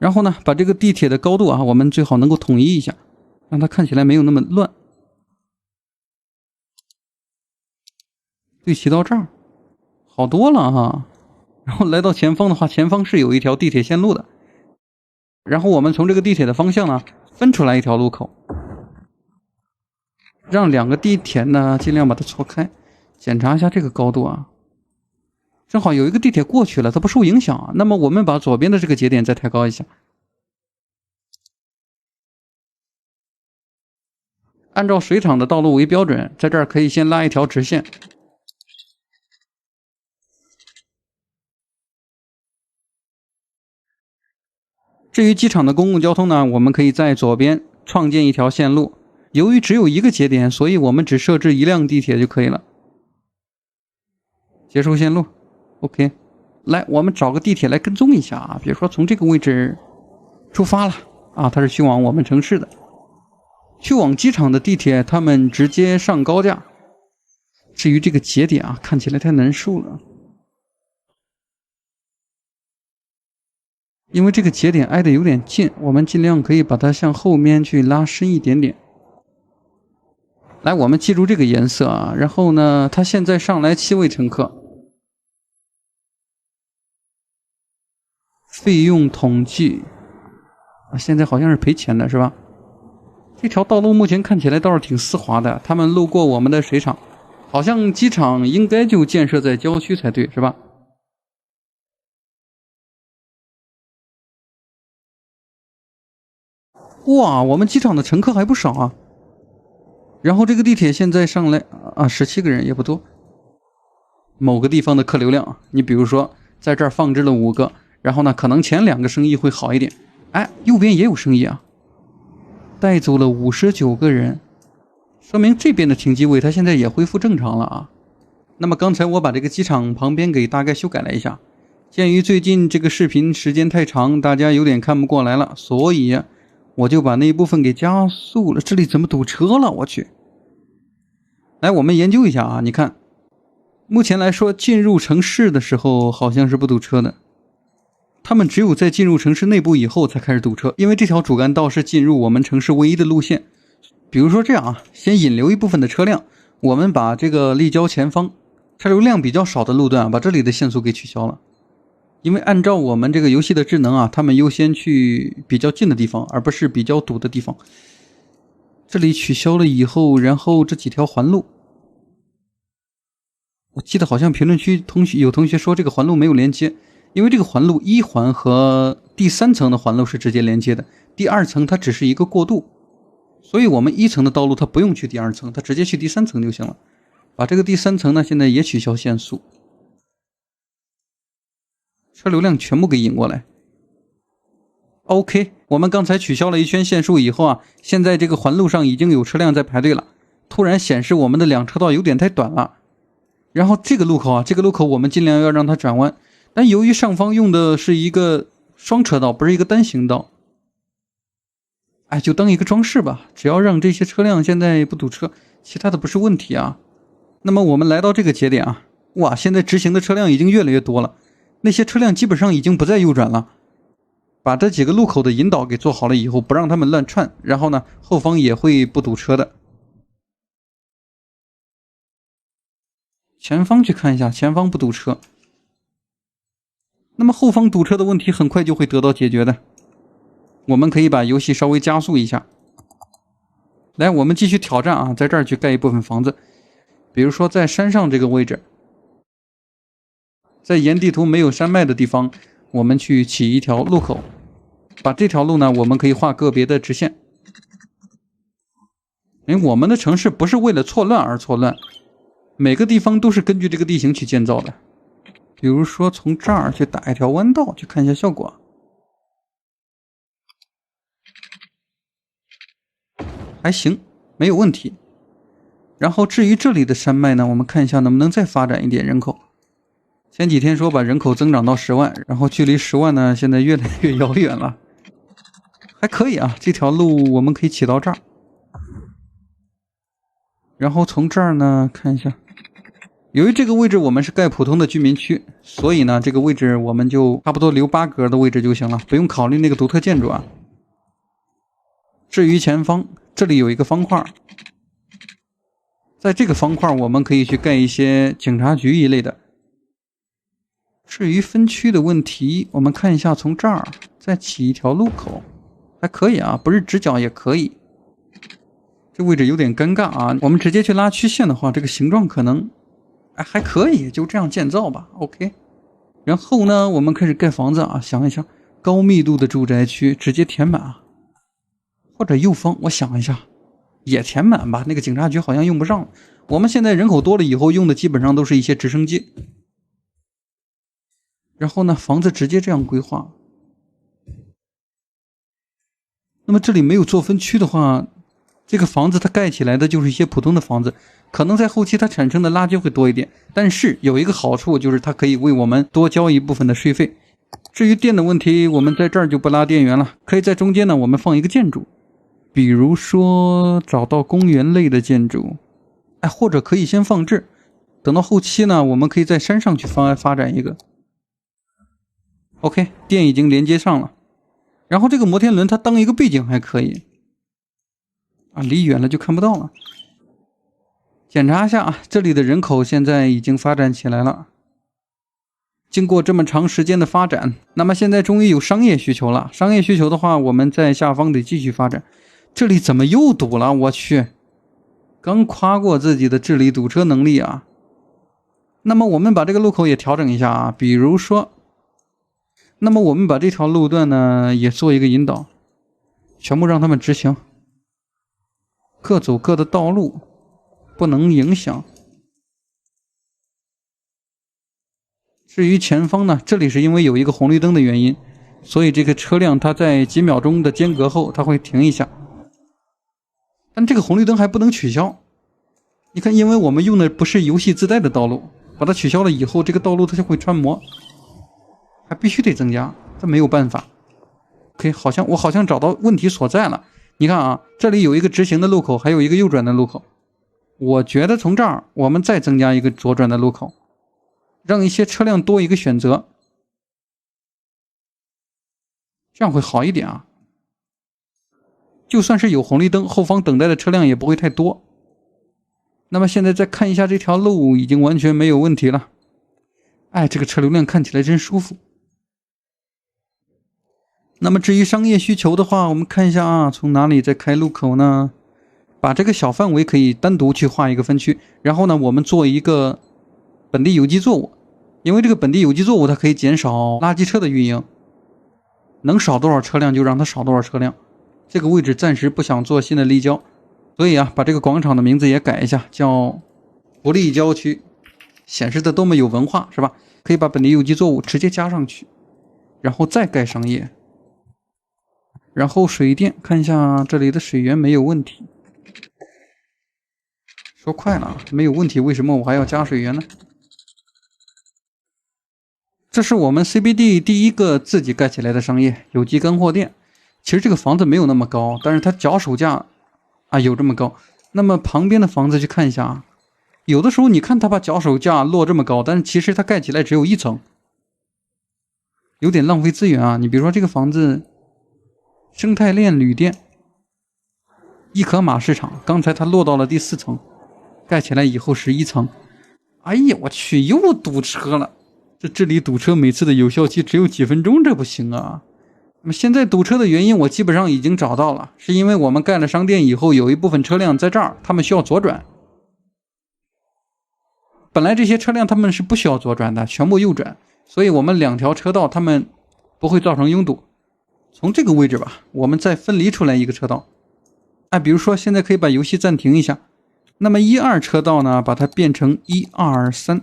然後呢，把这个地鐵的高度啊，我們最好能夠統一一下，讓它看起來沒有那麼亂。對齊到這兒，好多了哈。然後來到前方的話，前方是有一條地鐵線路的。然後我們從這個地鐵的方向呢，分出來一條路口，讓兩個地鐵呢盡量把它錯開。檢查一下這個高度啊，正好有一個地鐵過去了，它不受影響啊。那麼我們把左邊的這個節點再抬高一下。按照水廠的道路為標準，在這兒可以先拉一條直線。至於機場的公共交通呢，我們可以在左邊創建一條線路。由於只有一個節點，所以我們只設置一輛地鐵就可以了。結束線路 ，OK。來，我們找個地鐵來跟蹤一下啊，比如說從這個位置出發了啊，它是去往我們城市的。去往機場的地鐵，他們直接上高架。至於這個節點啊，看起來太難受了。因為這個節點挨得有點近，我們盡量可以把它向後面去拉伸一點點。來，我們記住這個顏色啊。然後呢，它現在上來7位乘客。費用統計啊，現在好像是賠錢的是吧？這條道路目前看起來倒是挺絲滑的。他們路過我們的水廠，好像機場應該就建設在郊區才對，是吧？哇，我們機場的乘客還不少啊。然後這個地鐵現在上來啊，17個人也不多。某個地方的客流量，你比如說在這兒放置了5個，然後呢，可能前2個生意會好一點。哎，右邊也有生意啊，帶走了59個人，說明這邊的停機位它現在也恢復正常了啊。那麼剛才我把這個機場旁邊給大概修改了一下，鑑於最近這個視頻時間太長，大家有點看不過來了，所以我就把那一部分給加速了。這裡怎麼堵車了？我去！來，我們研究一下啊。你看，目前來說，進入城市的時候好像是不堵車的。他們只有在進入城市內部以後才開始堵車，因為這條主幹道是進入我們城市唯一的路線。比如說這樣啊，先引流一部分的車輛，我們把這個立交前方車流量比較少的路段把這裡的限速給取消了。因為按照我們這個遊戲的智能啊，他們優先去比較近的地方，而不是比較堵的地方。這裡取消了以後，然後這幾條環路，我記得好像評論區有同學說這個環路沒有連接，因為這個環路1環和第3層的環路是直接連接的，第2層它只是一個過渡，所以我們1層的道路它不用去第2層，它直接去第3層就行了。把這個第3層呢，現在也取消限速。車流量全部給引過來。OK， 我們剛才取消了一圈限速以後啊，現在這個環路上已經有車輛在排隊了。突然顯示我們的2車道有點太短了。然後這個路口啊，這個路口我們盡量要讓它轉彎，但由於上方用的是一個雙車道，不是一個單行道，哎，就當一個裝飾吧。只要讓這些車輛現在不堵車，其他的不是問題啊。那麼我們來到這個節點啊，哇，現在直行的車輛已經越來越多了。那些車輛基本上已經不再右轉了，把這幾個路口的引導給做好了以後，不讓他們亂竄，然後呢，後方也會不堵車的。前方去看一下，前方不堵車。那麼後方堵車的問題很快就會得到解決的。我們可以把遊戲稍微加速一下。來，我們繼續挑戰啊，在這兒去蓋一部分房子，比如說在山上這個位置。在沿地圖沒有山脈的地方，我們去起一條路口，把這條路呢，我們可以畫個別的直線。我們的城市不是為了錯亂而錯亂，每個地方都是根據這個地形去建造的。比如說從這兒去打一條彎道，去看一下效果。還行，沒有問題。然後至於這裡的山脈呢，我們看一下能不能再發展一點人口。前幾天說把人口增長到10萬，然後距離10萬呢，現在越來越遙遠了。還可以啊，這條路我們可以起到這兒。然後從這兒呢，看一下，由于這個位置我們是蓋普通的居民區，所以呢，這個位置我們就差不多留8格的位置就行了，不用考慮那個獨特建築啊。至於前方，這裡有一個方塊，在這個方塊我們可以去蓋一些警察局一類的。至於分區的問題，我們看一下，從這兒再起一條路口，還可以啊，不是直角也可以。這位置有點尷尬啊，我們直接去拉曲線的話，這個形狀可能還可以，就這樣建造吧。OK。然後呢，我們開始蓋房子啊，想一想，高密度的住宅區直接填滿啊，或者右方，我想一下，也填滿吧。那個警察局好像用不上了，我們現在人口多了以後，用的基本上都是一些直升機。然後呢，房子直接這樣規劃。那麼這裡沒有做分區的話，這個房子它蓋起來的就是一些普通的房子，可能在後期它產生的垃圾會多一點。但是有一個好處，就是它可以為我們多交一部分的稅費。至於電的問題，我們在這兒就不拉電源了，可以在中間呢，我們放一個建築，比如說找到公園類的建築，或者可以先放置，等到後期呢，我們可以在山上去發展一個。OK， 電已經連接上了，然後這個摩天輪它當一個背景還可以啊，離遠了就看不到了。檢查一下啊，這裡的人口現在已經發展起來了。經過這麼長時間的發展，那麼現在終於有商業需求了。商業需求的話，我們在下方得繼續發展。這裡怎麼又堵了？我去，剛誇過自己的治理堵車能力啊。那麼我們把這個路口也調整一下啊，比如說。那麼我們把這條路段呢也做一個引導，全部讓他們直行，各走各的道路，不能影響。至於前方呢，這裡是因為有一個紅綠燈的原因，所以這個車輛它在幾秒鐘的間隔後它會停一下，但這個紅綠燈還不能取消。你看，因為我們用的不是遊戲自帶的道路，把它取消了以後，这個道路它就會穿模，還必須得增加，這沒有辦法。OK， 我好像找到問題所在了。你看啊，這裡有一個直行的路口，還有一個右轉的路口。我覺得從這兒我們再增加一個左轉的路口，讓一些車輛多一個選擇，這樣會好一點啊。就算是有紅綠燈，後方等待的車輛也不會太多。那麼現在再看一下這條路，已經完全沒有問題了。哎，這個車流量看起來真舒服。那麼至於商業需求的話，我們看一下啊，從哪裡再開路口呢？把這個小範圍可以單獨去畫一個分區，然後呢，我們做一個本地有機作物，因為這個本地有機作物它可以減少垃圾車的運營，能少多少車輛就讓它少多少車輛。這個位置暫時不想做新的立交，所以啊，把這個廣場的名字也改一下，叫不立交區，顯示的多麼有文化，是吧？可以把本地有機作物直接加上去，然後再蓋商業。然後水電，看一下這裡的水源沒有問題。說快了，沒有問題，為什麼我還要加水源呢？這是我們 CBD 第一個自己蓋起來的商業，有機乾貨店。其實這個房子沒有那麼高，但是它腳手架啊有這麼高。那麼旁邊的房子去看一下啊，有的時候你看它把腳手架落這麼高，但是其實它蓋起來只有1層，有點浪費資源啊。你比如說這個房子。生態鏈旅店，伊可瑪市場，剛才它落到了第4層，蓋起來以後11層。哎呀，我去，又堵車了！這裡堵車每次的有效期只有幾分鐘，這不行啊！那麼現在堵車的原因我基本上已經找到了，是因為我們蓋了商店以後，有一部分車輛在這兒，他們需要左轉。本來這些車輛他們是不需要左轉的，全部右轉，所以我們2條車道他們不會造成擁堵。從這個位置吧，我們再分離出來一個車道。比如說現在可以把遊戏暫停一下。那麼1、2車道呢，把它變成1、2、3。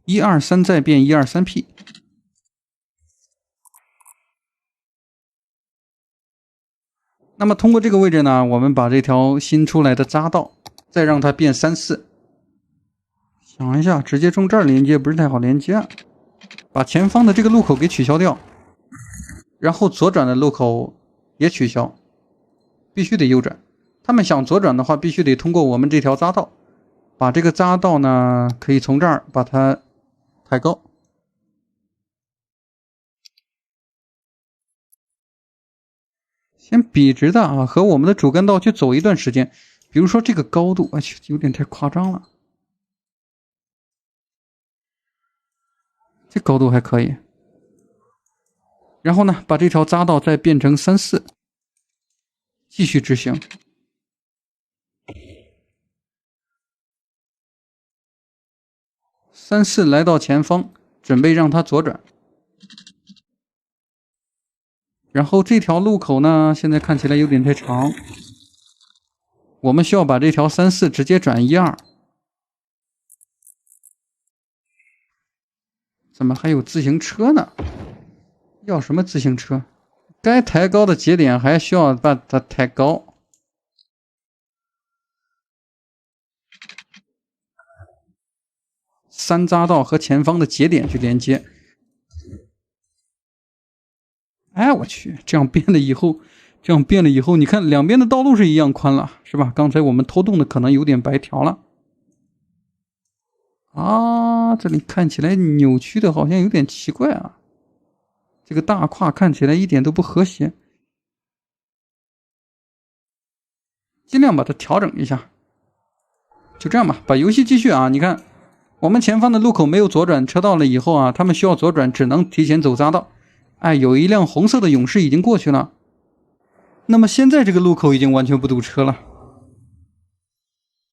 1、2、3再變1、2、3P。那麼通過這個位置呢，我們把這條新出來的匝道再讓它變3、4。想一下，直接從這兒連接不是太好連接。把前方的這個路口給取消掉，然後左轉的路口也取消，必須得右轉。他們想左轉的話，必須得通過我們這條匝道。把这個匝道呢，可以從這兒把它抬高。先筆直的啊，和我們的主幹道去走一段時間。比如說這個高度，哎，有點太誇張了。這高度還可以。然後呢，把這條匝道再變成3、4，繼續執行。3、4來到前方，準備讓它左轉。然後這條路口呢，現在看起來有點太長，我們需要把這條3、4直接轉1、2。怎麼還有自行車呢？要什麼自行車？該抬高的節點還需要把它抬高。3匝道和前方的節點去連接。哎，我去，這樣變了以後，你看兩邊的道路是一樣寬了，是吧？剛才我們偷動的可能有點白條了。啊，這裡看起來扭曲的好像有點奇怪啊。這個大跨看起來一點都不和諧，盡量把它調整一下。就這樣吧，把遊戲繼續啊。你看，我們前方的路口沒有左轉車道了以後啊，他們需要左轉，只能提前走匝道。哎，有一輛紅色的勇士已經過去了。那麼現在這個路口已經完全不堵車了。